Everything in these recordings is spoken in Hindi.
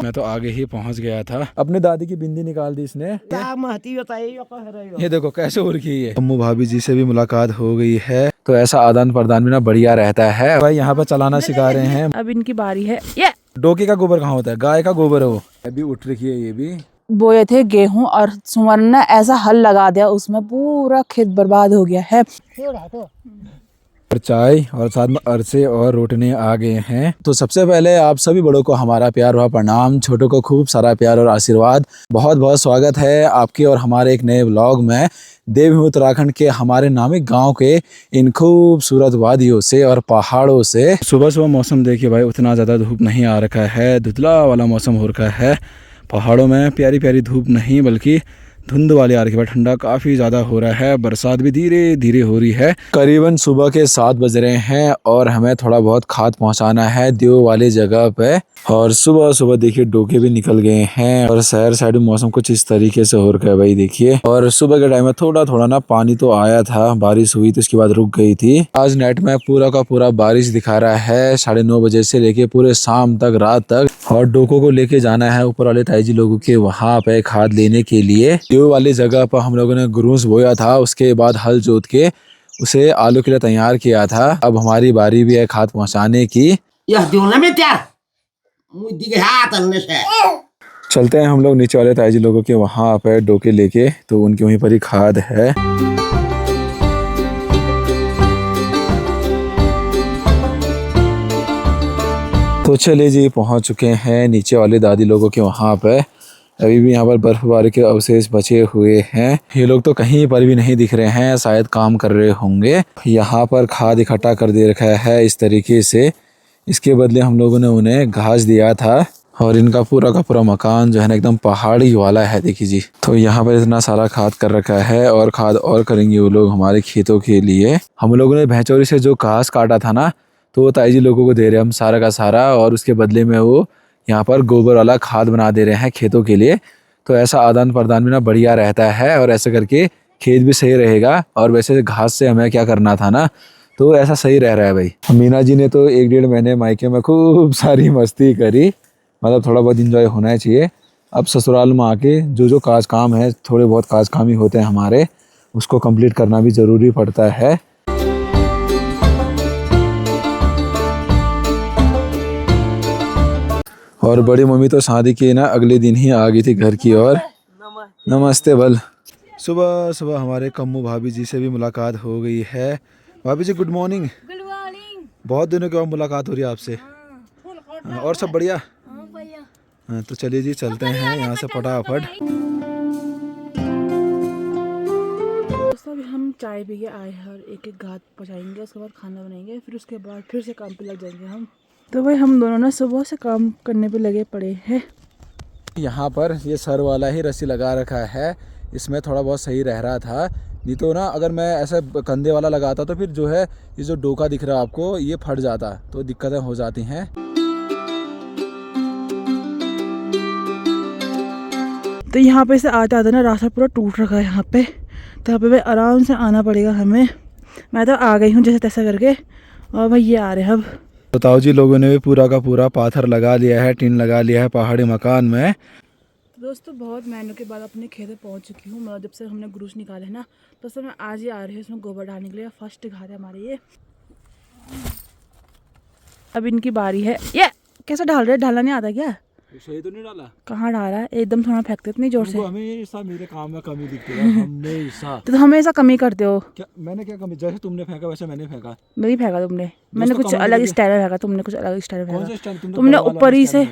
मैं तो आगे ही पहुंच गया था। अपने दादी की बिंदी निकाल दी इसने। ये देखो कैसे उड़ गई है। अम्मू भाभी जी से भी मुलाकात हो गई है, तो ऐसा आदान प्रदान भी ना बढ़िया रहता है। भाई यहाँ पर चलाना सिखा रहे हैं। अब इनकी बारी है। ये डोके का गोबर कहाँ होता है? गाय का गोबर है वो। अभी उठ रही है ये भी। बोए थे गेहूं और सुमन ने ऐसा हल लगा दिया, उसमें पूरा खेत बर्बाद हो गया है। और चाय और साथ में अरसे और रोटने आ गए हैं। तो सबसे पहले आप सभी बड़ों को हमारा प्यार व प्रणाम, छोटों को खूब सारा प्यार और आशीर्वाद। बहुत बहुत स्वागत है आपके और हमारे एक नए व्लॉग में। देवभूमि उत्तराखंड के हमारे नामी गांव के इन खूबसूरत वादियों से और पहाड़ों से। सुबह सुबह मौसम देखिए भाई, उतना ज़्यादा धूप नहीं आ रखा है, धुंधला वाला मौसम हो रखा है। पहाड़ों में प्यारी प्यारी धूप नहीं बल्कि धुंध वाले आ रही है। ठंडा काफ़ी ज़्यादा हो रहा है, बरसात भी धीरे धीरे हो रही है। करीबन सुबह के 7 बज रहे हैं और हमें थोड़ा बहुत खाद पहुंचाना है देव वाली जगह पे। और सुबह सुबह देखिए डोके भी निकल गए हैं और शहर साइड में मौसम कुछ इस तरीके से हो रखा है भाई देखिए। और सुबह के टाइम में थोड़ा थोड़ा ना पानी तो आया था, बारिश हुई तो उसके बाद रुक गई थी। आज नेट में पूरा का पूरा बारिश दिखा रहा है, 9:30 बजे से लेके पूरे शाम तक, रात तक। और डोकों को लेके जाना है ऊपर वाले ताई जी लोगों के वहाँ पे खाद लेने के लिए। देव वाली जगह पर हम लोगों ने ग्रूस बोया था, उसके बाद हल जोत के उसे आलू के लिए तैयार किया था। अब हमारी बारी भी है खाद पहुँचाने की। चलते हैं हम लोग नीचे वाले ताई जी लोगों के वहाँ पे डोके लेके, तो उनके वहीं पर ही खाद है। तो चलिए जी, पहुँच चुके हैं नीचे वाले दादी लोगों के वहाँ पे। अभी भी यहाँ पर बर्फबारी के अवशेष बचे हुए हैं। ये लोग तो कहीं पर भी नहीं दिख रहे हैं, शायद काम कर रहे होंगे। यहाँ पर खाद इकट्ठा कर दे रखा है इस तरीके से। इसके बदले हम लोगों ने उन्हें घास दिया था। और इनका पूरा का पूरा मकान जो है ना एकदम पहाड़ी वाला है देखिए जी। तो यहाँ पर इतना सारा खाद कर रखा है और खाद और करेंगे वो लोग हमारे खेतों के लिए। हम लोगों ने भैंचौरी से जो घास काटा था ना, तो वो ताई जी लोगों को दे रहे हैं हम सारा का सारा, और उसके बदले में वो यहाँ पर गोबर वाला खाद बना दे रहे हैं खेतों के लिए। तो ऐसा आदान प्रदान भी ना बढ़िया रहता है और ऐसे करके खेत भी सही रहेगा। और वैसे घास से हमें क्या करना था ना, तो ऐसा सही रह रहा है भाई। मीना जी ने तो 1-1.5 महीने मायके में खूब सारी मस्ती करी, मतलब थोड़ा बहुत इंजॉय होना चाहिए। अब ससुराल में आके जो जो काज काम है, थोड़े बहुत काज काम ही होते हैं हमारे, उसको कंप्लीट करना भी ज़रूरी पड़ता है। और बड़ी मम्मी तो शादी के ना अगले दिन ही आ गई थी घर की ओर। नमस्ते बल। सुबह सुबह हमारे कम्मू भाभी जी से भी मुलाकात हो गई है। भाभी जी गुड मॉर्निंग। Good morning. बहुत दिनों के बाद मुलाकात हो रही है आपसे। और सब बढ़िया? हाँ, तो चलिए जी चलते हैं यहाँ से फटाफट। दोस्तों अभी हम चाय पी के आए हैं और एक एक घात पहुँचाएंगे, उसके बाद खाना बनाएंगे, फिर उसके बाद फिर से काम पे लग जाएंगे हम। तो भाई हम दोनों ना सुबह से काम करने पे लगे पड़े हैं। यहाँ पर ये सर वाला ही रस्सी लगा रखा है, इसमें थोड़ा बहुत सही रह रहा था। नहीं तो ना अगर मैं ऐसे कंधे वाला लगाता तो फिर जो है ये जो डोका दिख रहा है आपको, ये फट जाता, तो दिक्कतें हो जाती हैं। तो यहाँ पे से आते आते ना रास्ता पूरा टूट रखा है यहाँ पे, तो यहाँ पे भाई आराम से आना पड़ेगा हमें। मैं तो आ गई हूँ जैसे तैसा करके, और भाई ये आ रहे हैं अब। तो ताऊ जी लोगों ने भी पूरा का पूरा पाथर लगा लिया है, टीन लगा लिया है पहाड़ी मकान में। दोस्तों बहुत महीनों के बाद अपने खेत में पहुँच चुकी हूँ। मतलब जब से हमने ग्रूस निकाले है ना, तो सब मैं आज ही आ रही हूँ इसमें गोबर डालने के लिए। फर्स्ट घर है हमारे ये। अब इनकी बारी है। ये कैसे डाल रहे हैं? ढालना नहीं आता क्या? सही तो नहीं डाला? कहाँ डाला है? एकदम थोड़ा फेंकते इतनी जोर से। हमेशा मेरे काम में कमी दिखती है हमेशा। तो हमेशा कमी करते हो। क्या मैंने क्या कमी? जैसे तुमने फेंका वैसे मैंने फेंका। नहीं फेंका तुमने, मैंने कुछ अलग स्टाइल में फेंका, तुमने कुछ अलग स्टाइल में फेंका। तुमने तो ऊपर ही से,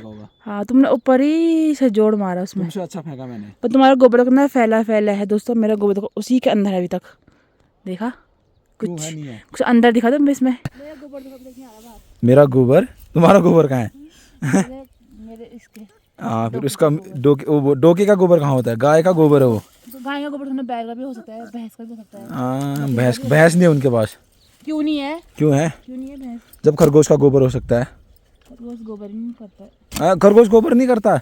हाँ तुमने ऊपर ही से जोड़ मारा उसमें। तुमसे अच्छा फेंका मैंने। पर तुम्हारा गोबर कितना फैला फैला है दोस्तों। मेरा गोबर तो उसी के अंदर है अभी तक। देखा कुछ नहीं है। कुछ अंदर दिखा दो इसमें। मेरा गोबर? तुम्हारा गोबर कहाँ है? मेरे इसके। हाँ फिर उसका डोके का गोबर कहाँ होता है? गाय का गोबर है वो। तो गाय का गोबर बैल का भी हो सकता है, भैंस का भी हो सकता है। हाँ भैंस नहीं है उनके पास। क्यों नहीं है? क्यों है भैंस? जब खरगोश का गोबर हो सकता है। खरगोश गोबर नहीं करता है। खरगोश गोबर नहीं करता।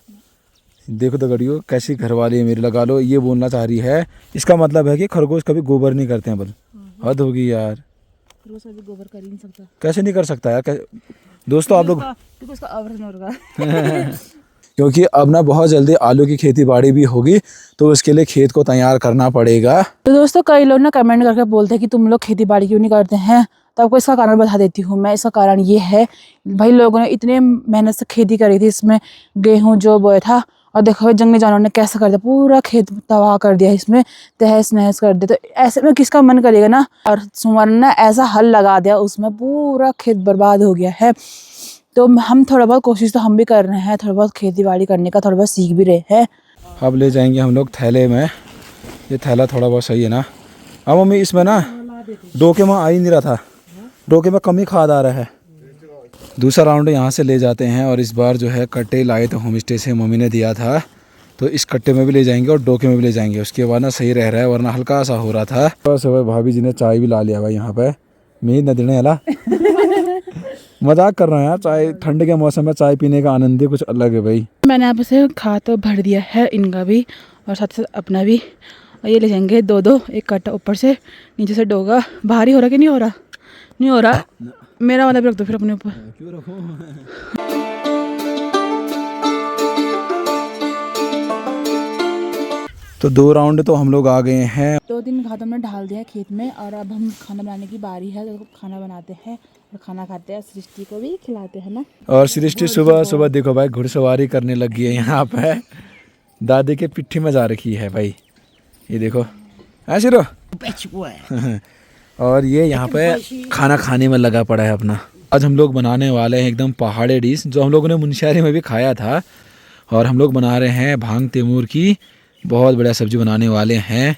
देखो तो गड़ियो कैसी घरवाली है मेरी, लगा लो ये बोलना चाह रही है। इसका मतलब है कि खरगोश कभी गोबर नहीं करते हैं। बल हद होगी यार। खरगोश कभी गोबर कर ही नहीं सकता। कैसे नहीं कर सकता यार? दोस्तों आप लोग क्योंकि उसका ऑपरेशन होगा। क्योंकि अब ना बहुत जल्दी आलू की खेती बाड़ी भी होगी, तो उसके लिए खेत को तैयार करना पड़ेगा। तो दोस्तों कई लोग ना कमेंट करके बोलते हैं कि तुम लोग खेती बाड़ी क्यों नहीं करते हैं, तो आपको इसका कारण बता देती हूँ मैं। इसका कारण ये है, भाई लोगों ने इतने मेहनत से खेती करी थी, इसमें गेहूं जो बोया था, और देखो भाई जंगली जानवरों ने कैसा कर दिया, पूरा खेत तबाह कर दिया, इसमें तहस नहस कर दिया। तो ऐसे में किसका मन करेगा ना। और सुमन ने ऐसा हल लगा दिया, उसमें पूरा खेत बर्बाद हो गया है। तो हम थोड़ा बहुत कोशिश तो हम भी कर रहे हैं, थोड़ा बहुत खेती बाड़ी करने का थोड़ा बहुत सीख भी रहे हैं। अब ले जाएंगे हम लोग थैले में। ये थैला थोड़ा बहुत सही है ना। अब मम्मी इसमें ना डोके में आ ही नहीं रहा था, डोके में कम ही खाद आ रहा है। दूसरा राउंड यहाँ से ले जाते हैं, और इस बार जो है कट्टे लाए तो होम स्टे से मम्मी ने दिया था, तो इस कट्टे में भी ले जाएंगे और डोके में भी ले जाएंगे। उसके बाद ना सही रह रहा है, वरना हल्का सा हो रहा था। बस भाभी जी ने चाय भी ला लिया भाई यहाँ पे। मैं न देने वाला मजाक कर रहे हैं यार, चाय ठंड के मौसम में चाय पीने का आनंद ही कुछ अलग है भाई। मैंने यहाँ पे से खाद तो भर दिया है, इनका भी और साथ साथ अपना भी। और ये ले जाएंगे दो दो, एक कट्टा ऊपर से नीचे से डोगा। भारी हो रहा कि नहीं हो रहा? नहीं हो रहा। मेरा वाला भी रख दो फिर अपने ऊपर। क्यों रखो? तो 2 राउंड तो हम लोग आ गए हैं। 2-3 खाद हमने डाल दिया है खेत में, और अब हम खाना बनाने की बारी है। तो खाना बनाते हैं और खाना खाते हैं, सृष्टि को भी खिलाते हैं ना। और सृष्टि सुबह सुबह देखो भाई घुड़सवारी करने लग गई है यहाँ पे। दादी के पिट्ठी में जा रखी है भाई, ये देखो। हाँ शिरो। और ये यहाँ पे खाना खाने में लगा पड़ा है अपना। आज हम लोग बनाने वाले हैं एकदम पहाड़ी डिश, जो हम लोगों ने मुनस्यारी में भी खाया था। और हम लोग बना रहे हैं भांग तैमूर की बहुत बढ़िया सब्जी बनाने वाले हैं।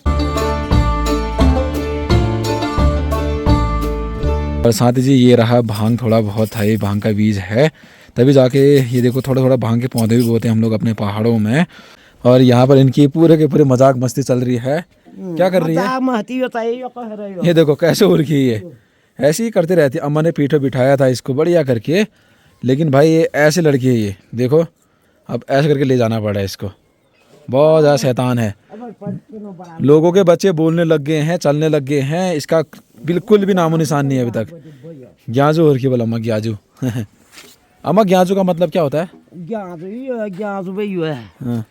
और साथ ही जी ये रहा भांग, थोड़ा बहुत है भांग का बीज है, तभी जाके ये देखो थोड़ा थोड़ा भांग के पौधे भी बोते हैं हम लोग अपने पहाड़ों में। और यहाँ पर इनकी पूरे के पूरे मजाक मस्ती चल रही है। क्या कर रही है? ये देखो कैसे हो रही है, ये ऐसे ही करते रहती है। अम्मा ने पीठे बिठाया था इसको बढ़िया करके, लेकिन भाई ये ऐसे लड़की है, ये देखो अब ऐसे करके ले जाना पड़ा है इसको। बहुत ज़्यादा शैतान है। लोगों के बच्चे बोलने लग गए हैं, चलने लग गए हैं, इसका बिल्कुल भी नामो निशान नहीं है अभी तक। ग्याजू हो रही है बोला अम्मा, ग्याजू। अम्मा ग्याजू का मतलब क्या होता है? ग्याजू भाई है। हाँ।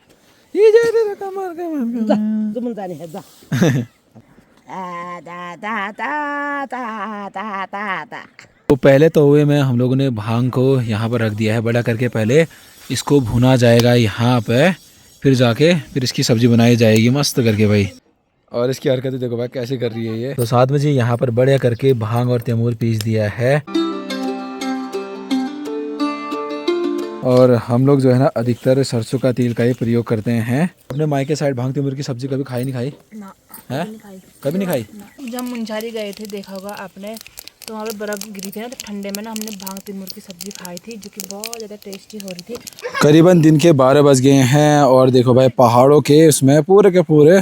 तो पहले तवे में हम लोगों ने भांग को यहाँ पर रख दिया है बड़ा करके। पहले इसको भुना जाएगा यहाँ पे, फिर जाके फिर इसकी सब्जी बनाई जाएगी मस्त करके भाई। और इसकी हरकतें देखो भाई कैसे कर रही है ये। तो साथ में जी यहाँ पर बढ़िया करके भांग और तैमूर पीस दिया है। और हम लोग जो है ना अधिकतर सरसों का तेल का ही प्रयोग करते हैं। अपने मायके साइड भांग तैमूर की सब्जी कभी खाई नहीं खाई? ना, है कभी नहीं खाई। जब मुनस्यारी गए थे देखा होगा आपने, तो वहाँ पे बर्फ़ गिरी थी ना, तो ठंडे में ना हमने भांग तैमूर की सब्जी खाई थी, जो कि बहुत ज़्यादा टेस्टी हो रही थी। करीबन दिन के 12 बज गए हैं, और देखो भाई पहाड़ों के उसमें पूरे के पूरे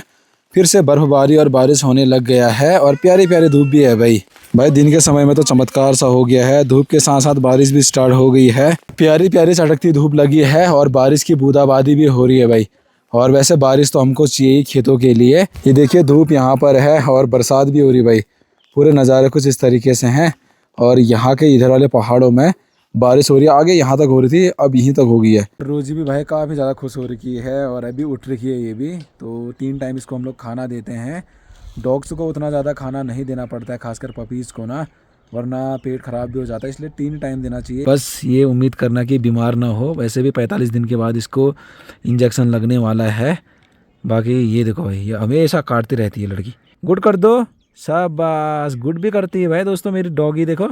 फिर से बर्फबारी और बारिश होने लग गया है, और प्यारी प्यारी धूप भी है भाई। दिन के समय में तो चमत्कार सा हो गया है, धूप के साथ साथ बारिश भी स्टार्ट हो गई है। प्यारी प्यारी चटकती धूप लगी है, और बारिश की बूंदाबांदी भी हो रही है भाई। और वैसे बारिश तो हमको चाहिए ही खेतों के लिए। ये देखिए धूप यहाँ पर है और बरसात भी हो रही भाई। पूरे नज़ारे कुछ इस तरीके से हैं, और यहाँ के इधर वाले पहाड़ों में बारिश हो रही है। आगे यहाँ तक हो रही थी, अब यहीं तक हो गई है। रोजी भी भाई काफ़ी ज़्यादा खुश हो रही है, और अभी उठ रही है ये भी। तो 3 टाइम इसको हम लोग खाना देते हैं। डॉग्स को उतना ज़्यादा खाना नहीं देना पड़ता है, खासकर पपीज़ को ना, वरना पेट ख़राब भी हो जाता है, इसलिए 3 टाइम देना चाहिए। बस ये उम्मीद करना कि बीमार ना हो। वैसे भी 45 दिन के बाद इसको इंजेक्शन लगने वाला है। बाकी ये देखो भाई, ये हमेशा काटती रहती है लड़की। गुड कर दो, शाबाश, गुड भी करती है भाई। दोस्तों मेरी डॉगी देखो,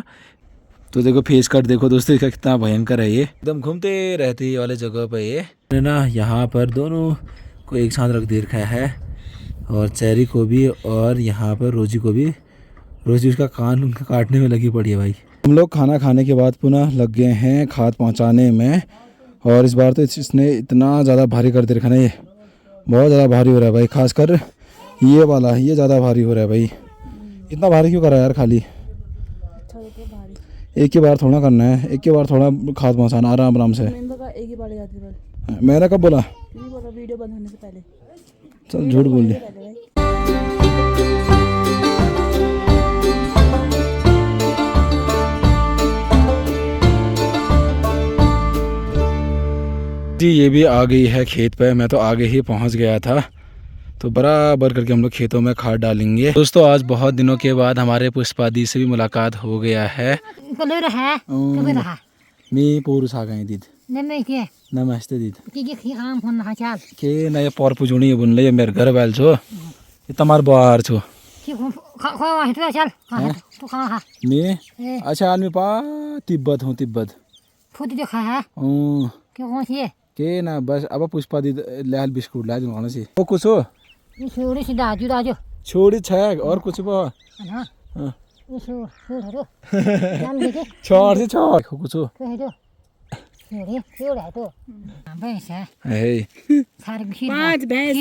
तो देखो फेस कट देखो दोस्तों इसका कितना भयंकर है। ये एकदम घूमते रहती है वाले जगह पे। ये ना यहाँ पर दोनों को एक साथ रख दे रखा है, और चेरी को भी, और यहाँ पर रोजी को भी। रोजी उसका कान उनका काटने में लगी पड़ी है भाई। हम लोग खाना खाने के बाद पुनः लग गए हैं खाद पहुँचाने में, और इस बार तो इसने इतना ज़्यादा भारी कर दे रखा है, ये बहुत ज़्यादा भारी हो रहा है भाई। खासकर ये वाला, ये ज़्यादा भारी हो रहा है भाई। इतना भारी क्यों करा यार? खाली एक ही बार थोड़ा करना है, एक ही बार थोड़ा खाद पहुँचाना आराम आराम से। एक ही बार जाती है। मैंने कब बोला? वीडियो बंद होने से पहले। चल झूठ बोल दे। जी ये भी आ गई है खेत पे, मैं तो आगे ही पहुंच गया था। तो बराबर करके हम लोग खेतों में खाद डालेंगे। दोस्तों आज बहुत दिनों के बाद हमारे पुष्पा दी से भी मुलाकात हो गया है। मी पुरुष आ गए दीद नमस्ते दीद के नए पर पुजुणी बुन ले मेरे घर वाल छो ये तमार बाहर छो मैं अच्छा आदमी पा तिब्बत हूँ तिब्बत के ना बस अब पुष्पा दी लाल बिस्कुट ला दूँ सी वो कुछ हो छोड़ी छाग और कुछ वो छोड़ से छोड़ कुछ हो पाँच भैंस 5 भैंस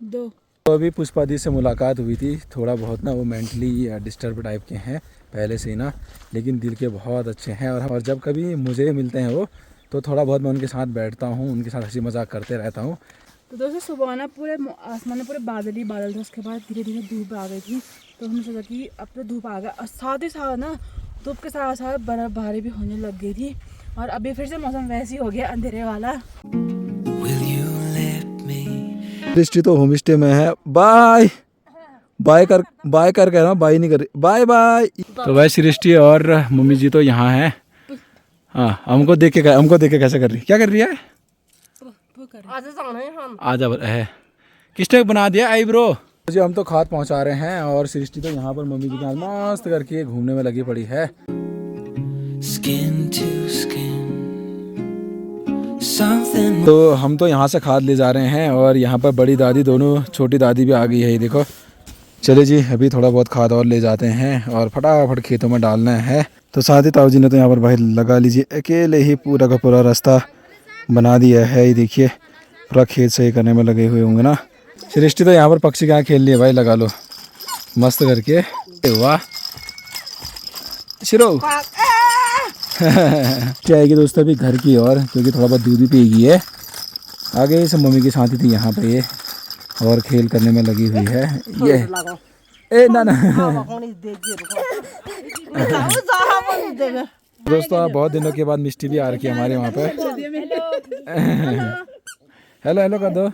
2 तो अभी पुष्पा दी से मुलाकात हुई थी। थोड़ा बहुत ना वो मेंटली डिस्टर्ब टाइप के हैं पहले से ही ना, लेकिन दिल के बहुत अच्छे हैं। और जब कभी मुझे मिलते हैं वो तो थोड़ा बहुत मैं उनके साथ बैठता हूँ, उनके साथ हंसी मजाक करते रहता हूँ। तो दोस्तों सुबह ना पूरे आसमान में पूरे बादल ही बादल थे, उसके बाद धीरे धीरे धूप आ गई थी। तो हमने सोचा कि अब तो धूप आ गया और साथ ही साथ ना धूप के साथ साथ बर्फबारी भी होने लग गई थी। और अभी फिर से मौसम वैसे ही हो गया अंधेरे वाला। सृष्टि तो होम स्टे में है। बाय बाय कर कह रहा हूँ, बाय नहीं कर रही, बाय बाय। तो भाई सृष्टि और मम्मी जी तो यहाँ है। हाँ हमको देख के कैसे कर रही, क्या कर रही है? आजा है किसने बना दिया आईब्रो जी। हम तो खाद पहुँचा रहे हैं और सृष्टि तो यहाँ पर मम्मी जी के साथ मस्त करके घूमने में लगी पड़ी है। तो हम तो यहाँ से खाद ले जा रहे हैं और यहाँ पर बड़ी दादी दोनों छोटी दादी भी आ गई है, ये देखो। चले जी अभी थोड़ा बहुत खाद और ले जाते हैं और फटाफट खेतों में डालना है। तो साथ ही ताऊ जी ने तो यहाँ पर भाई लगा लीजिए अकेले ही पूरा का पूरा रास्ता बना दिया है। ये देखिए पूरा खेत सही करने में लगे हुए होंगे ना। सृष्टि तो यहाँ पर पक्षी कहाँ खेल लिए भाई, लगा लो मस्त करके। वाह शिरो क्या आएगी दोस्तों अभी घर की और, क्योंकि थोड़ा बहुत दूध भी पीगी है। आगे सब मम्मी के साथ ही थी यहाँ पे ये और खेल करने में लगी हुई है ये। ए ना दोस्तों आप बहुत दिनों के बाद मिष्टी भी आ रखी है हमारे वहाँ पे। हेलो हेलो कर दो।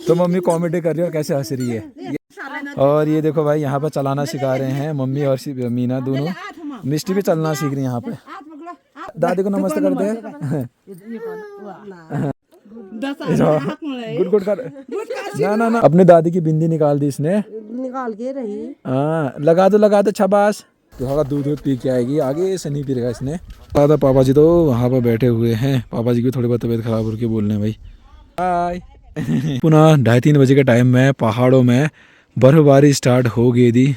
तो मम्मी कॉमेडी कर रही है और कैसे हंस रही है। और ये देखो भाई यहाँ पे चलाना सिखा रहे हैं मम्मी और मीना दोनों। मिष्टी भी चलना सीख रही है यहाँ पे। दादी को नमस्ते कर दे। गुड गुड कर ना अपनी दादी की बिंदी निकाल दी इसने, निकाल के रही। हाँ लगा दो छबास। तो थोड़ा दूध पी के आएगी, आगे से नहीं पी रहेगा इसने। दादा पापा जी तो वहाँ पर बैठे हुए हैं, पापा जी की थोड़ी बहुत तबीयत खराब होकर बोल रहे हैं भाई हाय। पुनः 2:30 बजे के टाइम में पहाड़ों में बर्फबारी स्टार्ट हो गई थी।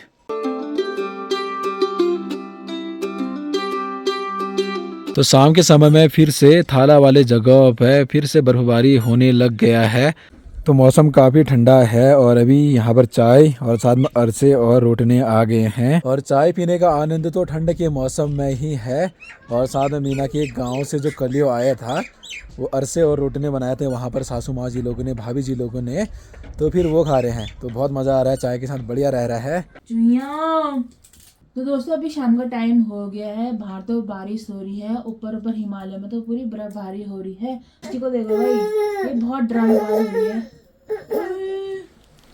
तो शाम के समय में फिर से थाला वाले जगह पे फिर से बर्फबारी होने लग गया है। तो मौसम काफ़ी ठंडा है और अभी यहाँ पर चाय और साथ में अरसे और रोटने आ गए हैं। और चाय पीने का आनंद तो ठंड के मौसम में ही है। और साथ में मीना के गांव से जो कलियो आया था वो अरसे और रोटने बनाए थे वहाँ पर सासू माँ जी लोगों ने, भाभी जी लोगों ने, तो फिर वो खा रहे हैं। तो बहुत मज़ा आ रहा है, चाय के साथ बढ़िया रह रहा है। तो दोस्तों अभी शाम का टाइम हो गया है, बाहर तो बारिश हो रही है, ऊपर हिमालय में तो पूरी बर्फबारी हो रही है। किसी को देखो भाई ये बहुत ड्रामेबाज हो रही है।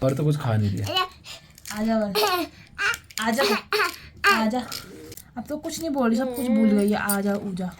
और तो कुछ खा नहीं दिया। आजा आजा अब तो कुछ नहीं बोल रही, सब कुछ भूल गई है। आजा ऊजा